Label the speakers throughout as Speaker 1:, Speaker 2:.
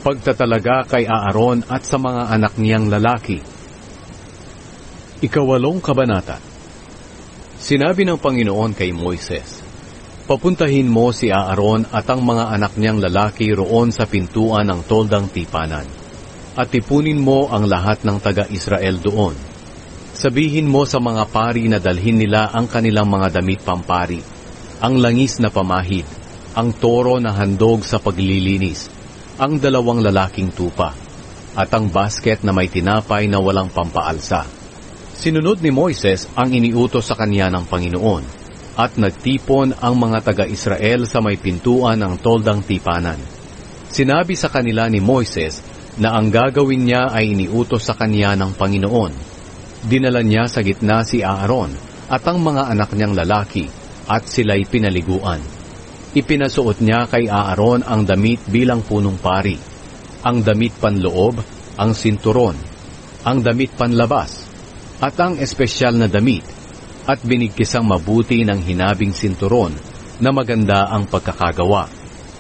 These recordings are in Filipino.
Speaker 1: Pagtatalaga kay Aaron at sa mga anak niyang lalaki. 8 Kabanata. Sinabi ng Panginoon kay Moises, "Papuntahin mo si Aaron at ang mga anak niyang lalaki roon sa pintuan ng toldang tipanan, at tipunin mo ang lahat ng taga-Israel doon. Sabihin mo sa mga pari na dalhin nila ang kanilang mga damit pampari, ang langis na pamahid, ang toro na handog sa paglilinis, ang 2 lalaking tupa, at ang basket na may tinapay na walang pampaalsa." Sinunod ni Moises ang iniutos sa kanya ng Panginoon, at nagtipon ang mga taga-Israel sa may pintuan ng toldang tipanan. Sinabi sa kanila ni Moises na ang gagawin niya ay iniutos sa kanya ng Panginoon. Dinala niya sa gitna si Aaron at ang mga anak niyang lalaki, at sila'y pinaliguan. Ipinasuot niya kay Aaron ang damit bilang punong pari, ang damit panloob, ang sinturon, ang damit panlabas, at ang espesyal na damit, at binigkisang mabuti ng hinabing sinturon na maganda ang pagkakagawa.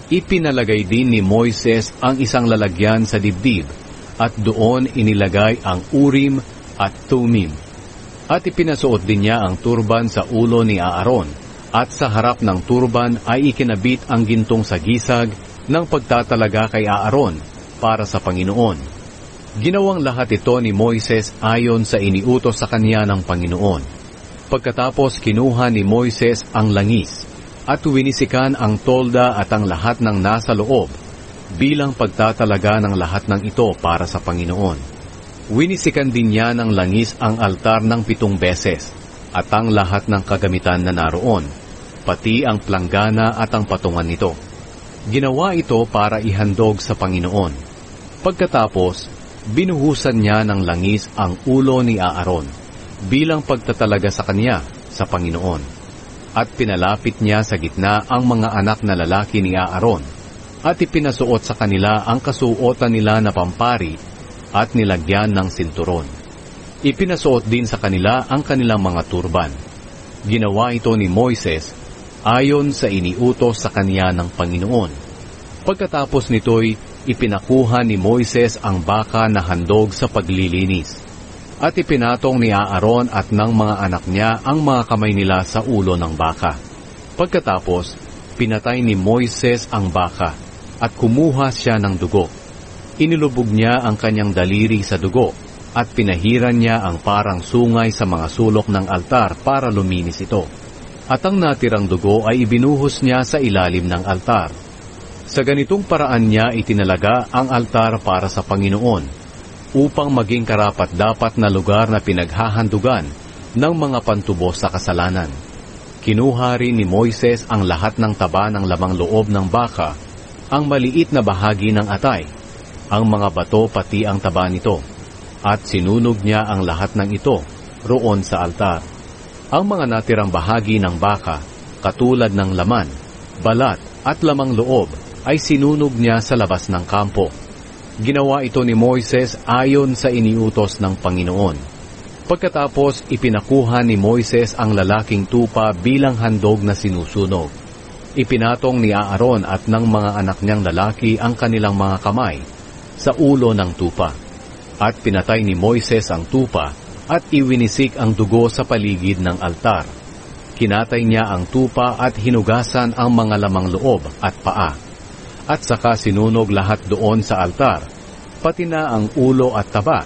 Speaker 1: Ipinalagay din ni Moises ang isang lalagyan sa dibdib, at doon inilagay ang Urim at Tumim. At ipinasuot din niya ang turban sa ulo ni Aaron, at sa harap ng turban ay ikinabit ang gintong sagisag ng pagtatalaga kay Aaron para sa Panginoon. Ginawang lahat ito ni Moises ayon sa iniutos sa kanya ng Panginoon. Pagkatapos kinuha ni Moises ang langis, at winisikan ang tolda at ang lahat ng nasa loob, bilang pagtatalaga ng lahat ng ito para sa Panginoon. Winisikan din niya ng langis ang altar ng 7 beses, at ang lahat ng kagamitan na naroon, pati ang planggana at ang patungan nito. Ginawa ito para ihandog sa Panginoon. Pagkatapos, binuhusan niya ng langis ang ulo ni Aaron, bilang pagtatalaga sa kanya sa Panginoon. At pinalapit niya sa gitna ang mga anak na lalaki ni Aaron, at ipinasuot sa kanila ang kasuotan nila na pampari, at nilagyan ng sinturon. Ipinasuot din sa kanila ang kanilang mga turban. Ginawa ito ni Moises ayon sa iniutos sa kanya ng Panginoon. Pagkatapos nito'y ipinakuha ni Moises ang baka na handog sa paglilinis, at ipinatong ni Aaron at ng mga anak niya ang mga kamay nila sa ulo ng baka. Pagkatapos, pinatay ni Moises ang baka, at kumuha siya ng dugo. Inilubog niya ang kanyang daliri sa dugo, at pinahiran niya ang parang sungay sa mga sulok ng altar para luminis ito. At ang natirang dugo ay ibinuhos niya sa ilalim ng altar. Sa ganitong paraan niya itinalaga ang altar para sa Panginoon, upang maging karapat-dapat na lugar na pinaghahandugan ng mga pantubos sa kasalanan. Kinuha rin ni Moises ang lahat ng taba ng lamang loob ng baka, ang maliit na bahagi ng atay, ang mga bato pati ang taba nito, at sinunog niya ang lahat ng ito roon sa altar. Ang mga natirang bahagi ng baka, katulad ng laman, balat at lamang loob, ay sinunog niya sa labas ng kampo. Ginawa ito ni Moises ayon sa iniutos ng Panginoon. Pagkatapos, ipinakuha ni Moises ang lalaking tupa bilang handog na sinusunog. Ipinatong ni Aaron at ng mga anak niyang lalaki ang kanilang mga kamay sa ulo ng tupa. At pinatay ni Moises ang tupa at iwinisik ang dugo sa paligid ng altar. Kinatay niya ang tupa at hinugasan ang mga lamang loob at paa. At saka sinunog lahat doon sa altar, pati na ang ulo at taba,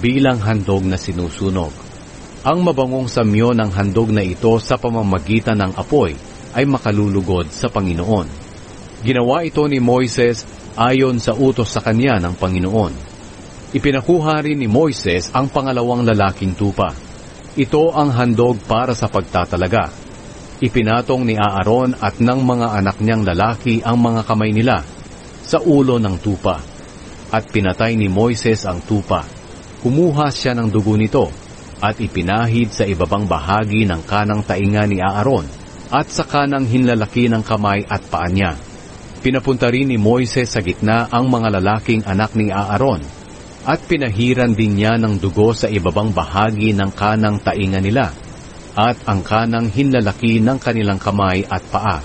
Speaker 1: bilang handog na sinusunog. Ang mabangong samyo ng handog na ito sa pamamagitan ng apoy ay makalulugod sa Panginoon. Ginawa ito ni Moises ayon sa utos sa kanya ng Panginoon. Ipinakuha rin ni Moises ang pangalawang lalaking tupa. Ito ang handog para sa pagtatalaga. Ipinatong ni Aaron at ng mga anak niyang lalaki ang mga kamay nila sa ulo ng tupa, at pinatay ni Moises ang tupa. Kumuha siya ng dugo nito, at ipinahid sa ibabang bahagi ng kanang tainga ni Aaron, at sa kanang hinlalaki ng kamay at paa niya. Pinapunta rin ni Moises sa gitna ang mga lalaking anak ni Aaron, at pinahiran din niya ng dugo sa ibabang bahagi ng kanang tainga nila, at ang kanang hinlalaki ng kanilang kamay at paa.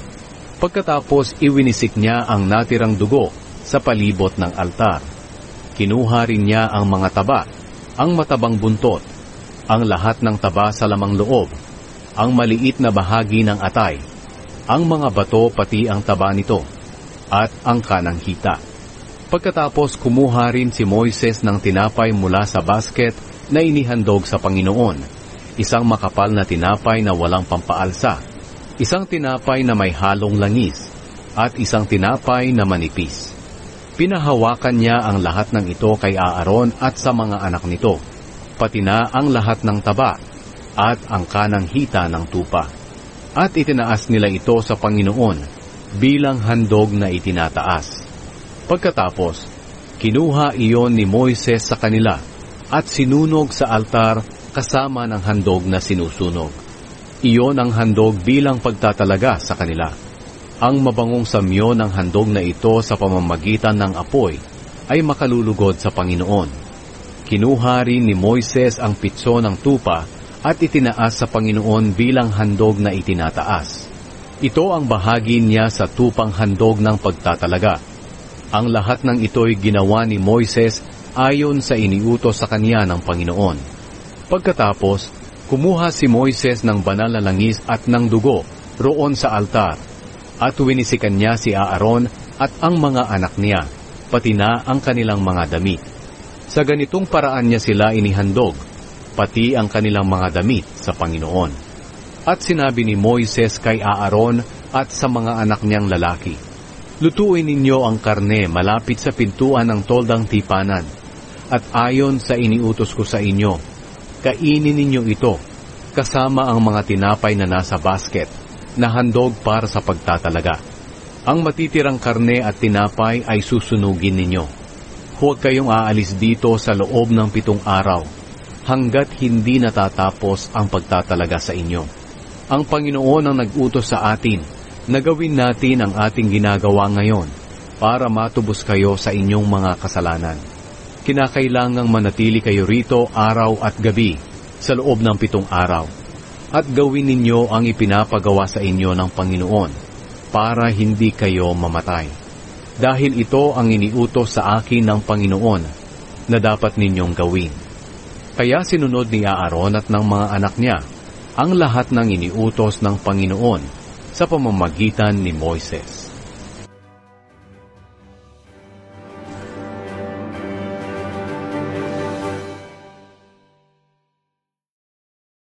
Speaker 1: Pagkatapos iwinisik niya ang natirang dugo sa palibot ng altar. Kinuha rin niya ang mga taba, ang matabang buntot, ang lahat ng taba sa lamang loob, ang maliit na bahagi ng atay, ang mga bato pati ang taba nito, at ang kanang hita. Pagkatapos kumuha rin si Moises ng tinapay mula sa basket na inihandog sa Panginoon, isang makapal na tinapay na walang pampaalsa, isang tinapay na may halong langis, at isang tinapay na manipis. Pinahawakan niya ang lahat ng ito kay Aaron at sa mga anak nito, pati na ang lahat ng taba at ang kanang hita ng tupa. At itinaas nila ito sa Panginoon bilang handog na itinataas. Pagkatapos, kinuha iyon ni Moises sa kanila at sinunog sa altar kasama ng handog na sinusunog. Iyon ang handog bilang pagtatalaga sa kanila. Ang mabangong samyo ng handog na ito sa pamamagitan ng apoy ay makalulugod sa Panginoon. Kinuha rin ni Moises ang pitso ng tupa at itinaas sa Panginoon bilang handog na itinataas. Ito ang bahagi niya sa tupang handog ng pagtatalaga. Ang lahat ng ito'y ginawa ni Moises ayon sa iniutos sa kanya ng Panginoon. Pagkatapos, kumuha si Moises ng banal na langis at ng dugo roon sa altar, at winisikan niya si Aaron at ang mga anak niya, pati na ang kanilang mga damit. Sa ganitong paraan niya sila inihandog, pati ang kanilang mga damit sa Panginoon. At sinabi ni Moises kay Aaron at sa mga anak niyang lalaki, "Lutuin ninyo ang karne malapit sa pintuan ng toldang tipanan, at ayon sa iniutos ko sa inyo, kainin ninyo ito, kasama ang mga tinapay na nasa basket, na handog para sa pagtatalaga. Ang matitirang karne at tinapay ay susunugin ninyo. Huwag kayong aalis dito sa loob ng 7 araw, hanggat hindi natatapos ang pagtatalaga sa inyo. Ang Panginoon ang nag-utos sa atin na gawin natin ang ating ginagawa ngayon para matubos kayo sa inyong mga kasalanan. Kinakailangang manatili kayo rito araw at gabi sa loob ng 7 araw. At gawin ninyo ang ipinapagawa sa inyo ng Panginoon para hindi kayo mamatay. Dahil ito ang iniutos sa akin ng Panginoon na dapat ninyong gawin." Kaya sinunod ni Aaron at ng mga anak niya ang lahat ng iniutos ng Panginoon sa pamamagitan ni Moises.